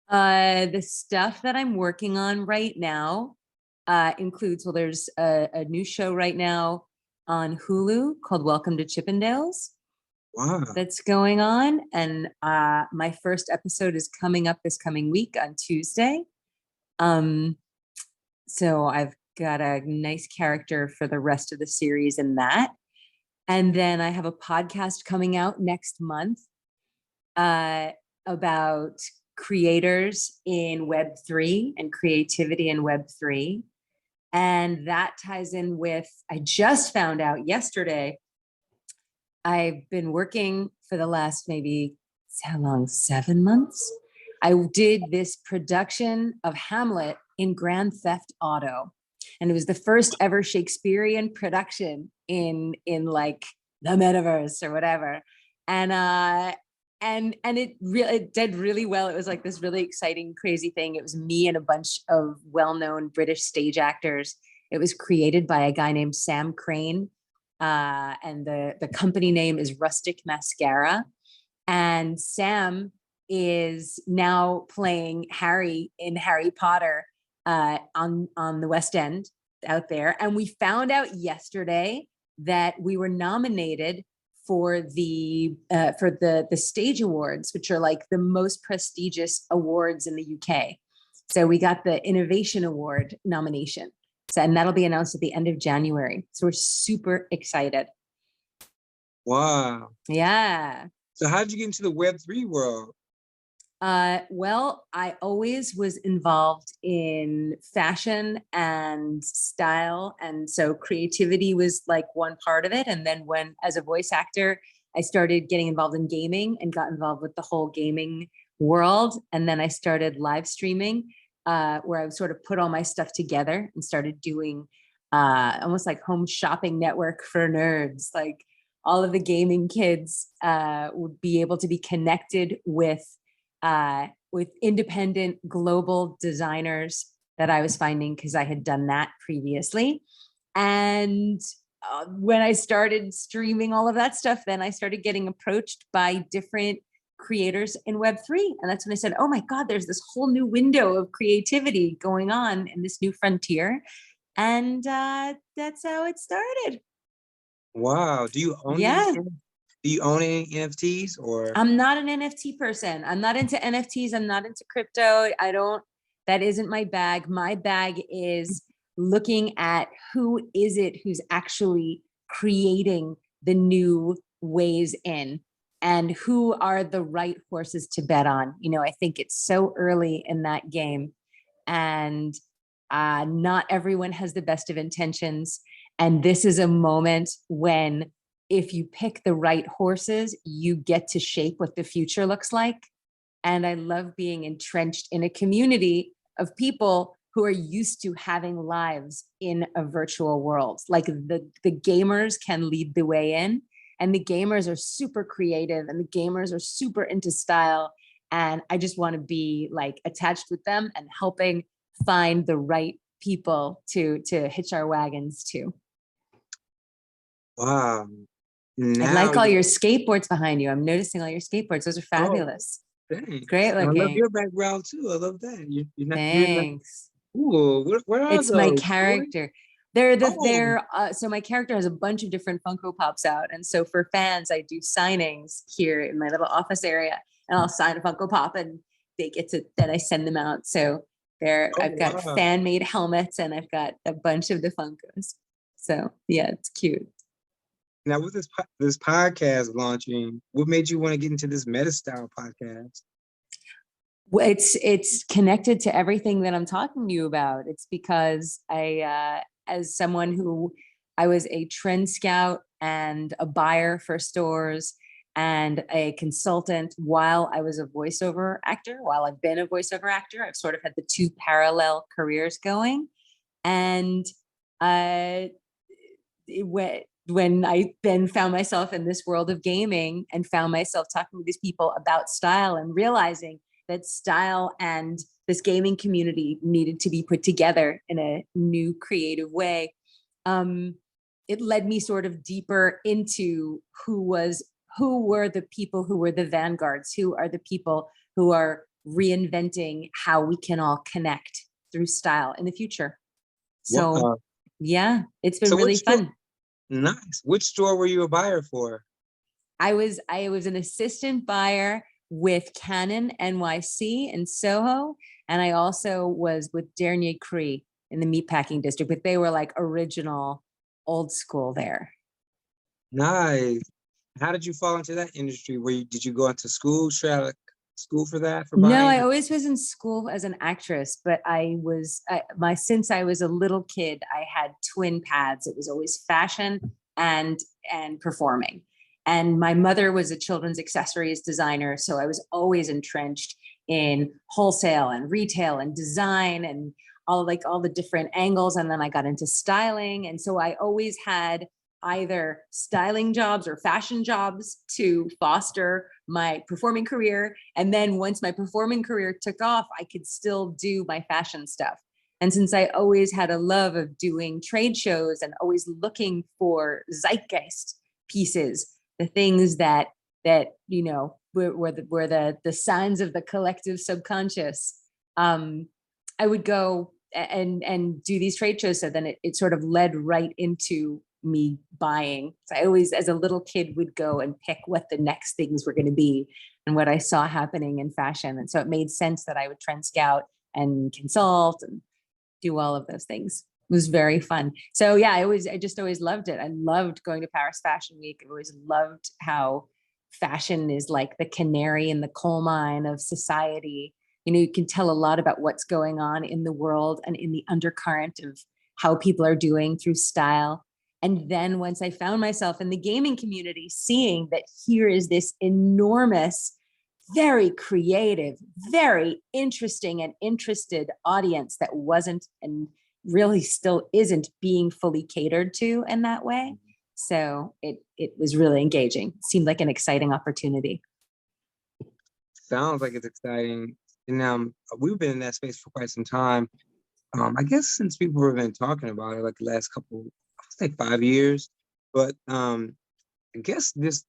The stuff that I'm working on right now includes, well, there's a new show right now on Hulu called Welcome to Chippendales Wow. that's going on. And my first episode is coming up this coming week on Tuesday. Um, so I've got a nice character for the rest of the series in that. And then I have a podcast coming out next month uh, about creators in Web3 and creativity in Web3. And that ties in with, I just found out yesterday, I've been working for the last maybe, how long, 7 months? I did this production of Hamlet in Grand Theft Auto. And it was the first ever Shakespearean production in like the metaverse or whatever. And it did really well. It was like this really exciting, crazy thing. It was me and a bunch of well-known British stage actors. It was created by a guy named Sam Crane, and the company name is Rustic Mascara. And Sam is now playing Harry in Harry Potter on the West End out there. And we found out yesterday that we were nominated for the Stage Awards, which are like the most prestigious awards in the UK. So we got the Innovation Award nomination. So, and that'll be announced at the end of January. So we're super excited. Wow. Yeah. So how did you get into the Web3 world? Well, I always was involved in fashion and style. And so creativity was like one part of it. And then when, as a voice actor, I started getting involved in gaming and got involved with the whole gaming world. And then I started live streaming, where I would sort of put all my stuff together and started doing almost like home shopping network for nerds. Like all of the gaming kids would be able to be connected with independent global designers that I was finding because I had done that previously. And when I started streaming all of that stuff, then I started getting approached by different creators in Web3. And that's when I said, oh my God, there's this whole new window of creativity going on in this new frontier. And that's how it started. Wow. Do you own Yeah. Do you own any NFTs or? I'm not an NFT person. I'm not into NFTs. I'm not into crypto. That isn't my bag. My bag is looking at who is it who's actually creating the new ways in and who are the right horses to bet on. You know, I think it's so early in that game and not everyone has the best of intentions. And this is a moment when if you pick the right horses, you get to shape what the future looks like. And I love being entrenched in a community of people who are used to having lives in a virtual world. Like the gamers can lead the way in, and the gamers are super creative and the gamers are super into style. And I just want to be like attached with them and helping find the right people to hitch our wagons to. Wow. I Now like all your skateboards behind you. I'm noticing all your skateboards. Those are fabulous. Thanks. Great And I love looking. your background too. I love that. You're not. Thanks. Ooh, where are It's my those, boy? character. Oh, So my character has a bunch of different Funko Pops out. And so for fans, I do signings here in my little office area and I'll sign a Funko Pop and they get to, then I send them out. So I've got wow. fan made helmets and I've got a bunch of the Funkos. So yeah, it's cute. Now with this podcast launching, what made you want to get into this meta style podcast? Well, it's connected to everything that I'm talking to you about. It's because as someone who I was a trend scout and a buyer for stores and a consultant while I was a voiceover actor, while I've been a voiceover actor, I've sort of had the two parallel careers going. And uh, when I then found myself in this world of gaming and found myself talking to these people about style and realizing that style and this gaming community needed to be put together in a new creative way. It led me sort of deeper into who were the people who were the vanguards, who are the people who are reinventing how we can all connect through style in the future. So Wow. yeah, it's been So really which store? fun. Nice. Which store were you a buyer for? I was an assistant buyer with Canon NYC in Soho, and I also was with Dernier Cru in the meatpacking district, but they were like original old school there. Nice. How did you fall into that industry? Did you go into school, straight out of school for that, for No, I buying? always was in school as an actress, but since I was a little kid, I had twin paths. It was always fashion and performing. And my mother was a children's accessories designer, so I was always entrenched in wholesale and retail and design and all the different angles. And then I got into styling, and so I always had either styling jobs or fashion jobs to foster my performing career. And then once my performing career took off, I could still do my fashion stuff. And since I always had a love of doing trade shows and always looking for zeitgeist pieces, the things that were the signs of the collective subconscious, I would go and do these trade shows. So then it sort of led right into me buying. So I always, as a little kid, would go and pick what the next things were going to be and what I saw happening in fashion. And so it made sense that I would trend scout and consult and do all of those things. It was very fun. So yeah, I just always loved it. I loved going to Paris Fashion Week. I always loved how fashion is like the canary in the coal mine of society. You can tell a lot about what's going on in the world and in the undercurrent of how people are doing through style. And then once I found myself in the gaming community, seeing that here is this enormous, very creative, very interesting and interested audience that wasn't and really still isn't being fully catered to in that way. So it was really engaging. It seemed like an exciting opportunity. Sounds like it's exciting. And we've been in that space for quite some time. I guess since people have been talking about it, like the last couple, I would say 5 years. But I guess this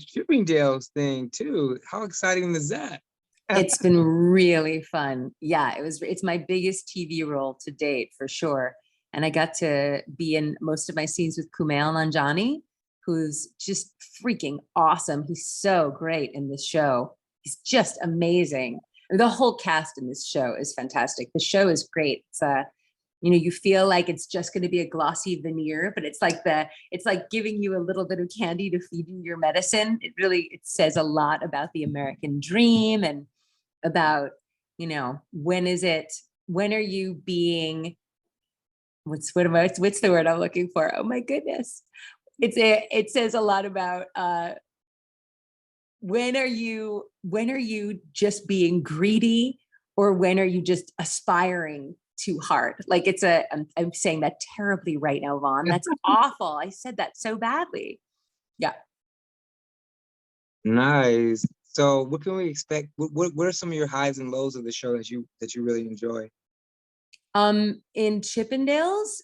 shipping deals thing too. How exciting is that? It's been really fun. Yeah, it's my biggest TV role to date for sure. And I got to be in most of my scenes with Kumail Nanjiani, who's just freaking awesome. He's so great in this show. He's just amazing. The whole cast in this show is fantastic. The show is great. It's you feel like it's just going to be a glossy veneer, but it's like giving you a little bit of candy to feed you your medicine. It says a lot about the American dream and about, when are you being, what's the word I'm looking for? Oh my goodness. It says a lot about, when are you just being greedy, or when are you just aspiring too hard? Like I'm saying that terribly right now, Vaughn. That's awful. I said that so badly. Yeah. Nice. So what can we expect? What are some of your highs and lows of the show that you really enjoy? In Chippendales,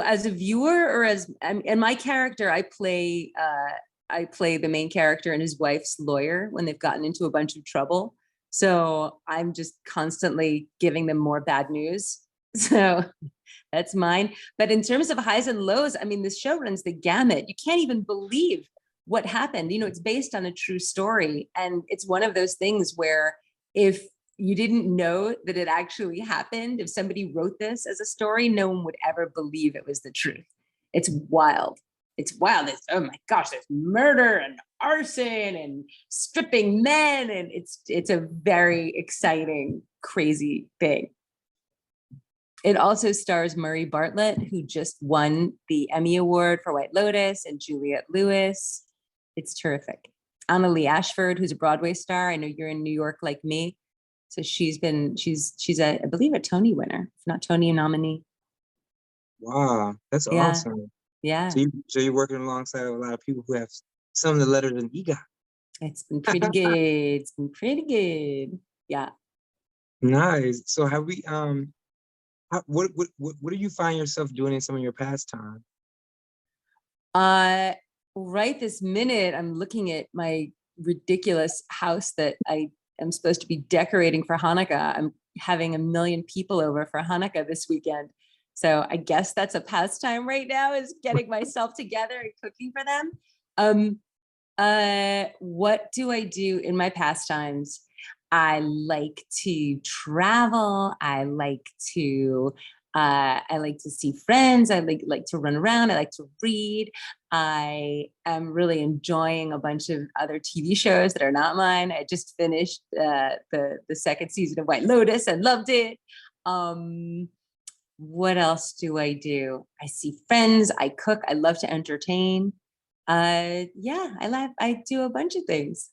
as a viewer, or and my character, I play the main character and his wife's lawyer when they've gotten into a bunch of trouble. So I'm just constantly giving them more bad news. So that's mine. But in terms of highs and lows, I mean, this show runs the gamut. You can't even believe what happened. It's based on a true story. And it's one of those things where if you didn't know that it actually happened, if somebody wrote this as a story, no one would ever believe it was the truth. It's wild. It's wild. Oh my gosh, there's murder and arson and stripping men. And it's a very exciting, crazy thing. It also stars Murray Bartlett, who just won the Emmy Award for White Lotus, and Juliette Lewis. It's terrific. Anna Lee Ashford, who's a Broadway star. I know you're in New York like me. So she's I believe a Tony winner, if not Tony nominee. Wow, that's Yeah. awesome. Yeah. So you're working alongside a lot of people who have some of the letters in EGOT. It's been pretty good. It's been pretty good. Yeah. Nice. So have we what do you find yourself doing in some of your pastime? Right this minute, I'm looking at my ridiculous house that I am supposed to be decorating for Hanukkah. I'm having 1 million people over for Hanukkah this weekend. So I guess that's a pastime right now, is getting myself together and cooking for them. What do I do in my pastimes? I like to travel. I like to see friends. I like to run around. I like to read. I am really enjoying a bunch of other TV shows that are not mine. I just finished the second season of White Lotus and loved it. What else do? I see friends. I cook. I love to entertain. Yeah, I do a bunch of things.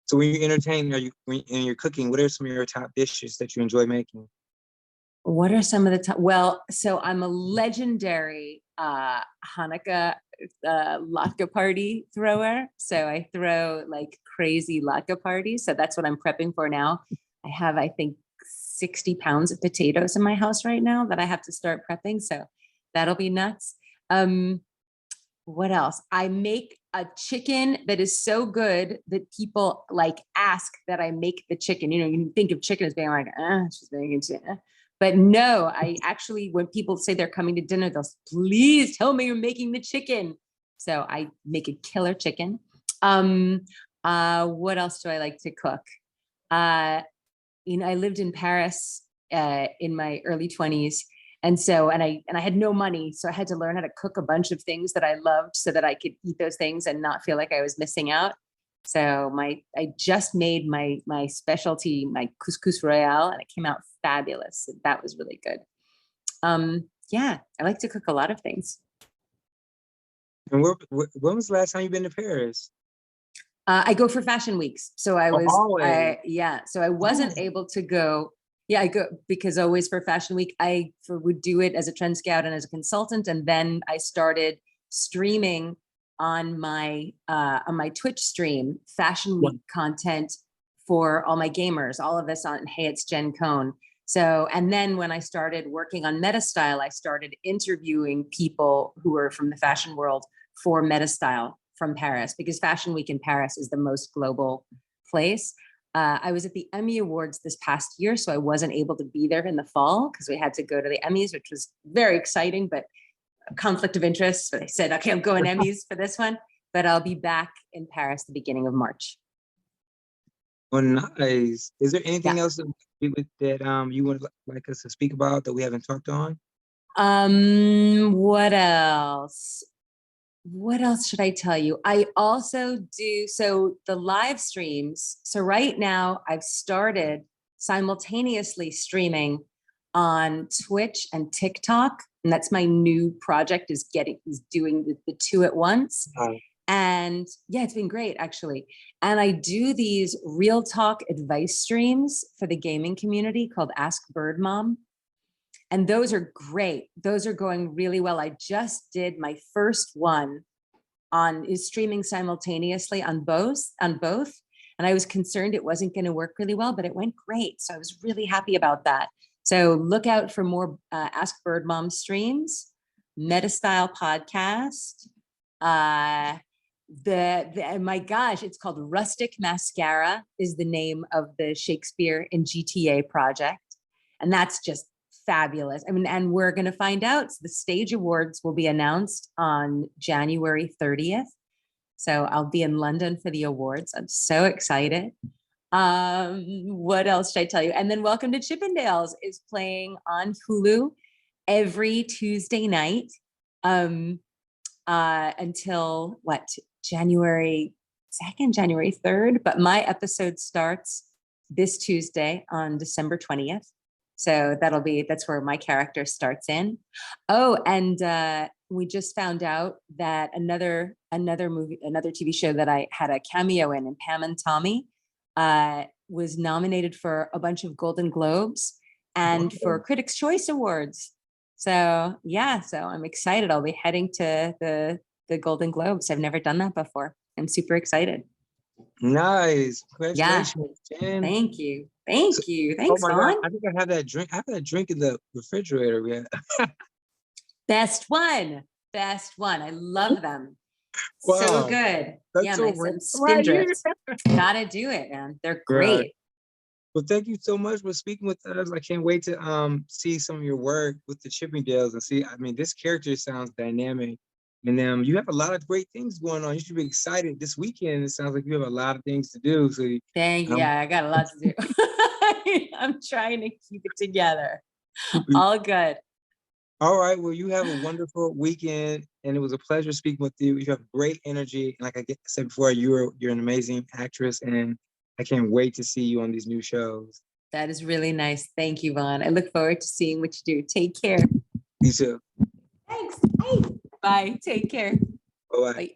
So when you entertain, when you're cooking, what are some of your top dishes that you enjoy making? What are some of the top? Well, so I'm a legendary Hanukkah latke party thrower. So I throw like crazy latke parties. So that's what I'm prepping for now. I have, I think, 60 pounds of potatoes in my house right now that I have to start prepping. So that'll be nuts. What else? I make a chicken that is so good that people like ask that I make the chicken. You know, you think of chicken as being like, she's making chicken. But no, I actually, when people say they're coming to dinner, they'll say, please tell me you're making the chicken. So I make a killer chicken. What else do I like to cook? You know, I lived in Paris in my early 20s. And so, and I had no money. So I had to learn how to cook a bunch of things that I loved so that I could eat those things and not feel like I was missing out. So I just made my specialty, my couscous royale, and it came out fabulous. That was really good. Yeah, I like to cook a lot of things. And when was the last time you've been to Paris? I go for fashion weeks. So I wasn't able to go. Yeah, I go because always for fashion week, would do it as a trend scout and as a consultant. And then I started streaming on my Twitch stream, fashion week content for all my gamers, all of us on Hey, It's Jen Cohn. So, and then when I started working on MetaStyle, I started interviewing people who were from the fashion world for MetaStyle from Paris, because Fashion Week in Paris is the most global place. I was at the Emmy Awards this past year, so I wasn't able to be there in the fall because we had to go to the Emmys, which was very exciting, but a conflict of interest. So they said, okay, I'm going Emmys for this one, but I'll be back in Paris the beginning of March. Oh, nice. Is there anything else that you would like us to speak about that we haven't talked on? What else? What else should I tell you? I also do, so the live streams. So right now I've started simultaneously streaming on Twitch and TikTok. And that's my new project, is doing the two at once. And yeah, it's been great actually. And I do these real talk advice streams for the gaming community called Ask Bird Mom. And those are great. Those are going really well. I just did my first one is streaming simultaneously on both. And I was concerned it wasn't going to work really well, but it went great. So I was really happy about that. So look out for more Ask Bird Mom streams, MetaStyle podcast. My gosh, it's called Rustic Mascara is the name of the Shakespeare in GTA project. And that's just fabulous. I mean, and we're going to find out. So the stage awards will be announced on January 30th. So I'll be in London for the awards. I'm so excited. What else should I tell you? And then Welcome to Chippendales is playing on Hulu every Tuesday night until January 2nd, January 3rd. But my episode starts this Tuesday on December 20th. So that's where my character starts in. Oh, and we just found out that another TV show that I had a cameo in Pam and Tommy, was nominated for a bunch of Golden Globes and for Critics' Choice Awards. So yeah, so I'm excited. I'll be heading to the Golden Globes. I've never done that before. I'm super excited. Nice. Congratulations, Jen. Thank you. Thanks, oh my Vaughn. God, I think I have that drink. I have that drink in the refrigerator. Yeah. Best one. I love them. So Wow, good. that's Yeah, my so random son's right here. Spindrift. Gotta do it, man. They're Right. great. Well, thank you so much for speaking with us. I can't wait to see some of your work with the Chippendales and see. I mean, this character sounds dynamic, and you have a lot of great things going on. You should be excited this weekend. It sounds like you have a lot of things to do. So, Thank you. um, Yeah, I got a lot to do. I'm trying to keep it together. All good. all right. Well, you have a wonderful weekend, and it was a pleasure speaking with you. You have great energy, and like said before, you're an amazing actress, and I can't wait to see you on these new shows. That is really nice. Thank you, Vaughn. I look forward to seeing what you do. Take care. You too. Thanks. Hey. Bye. Take care. Bye. Bye.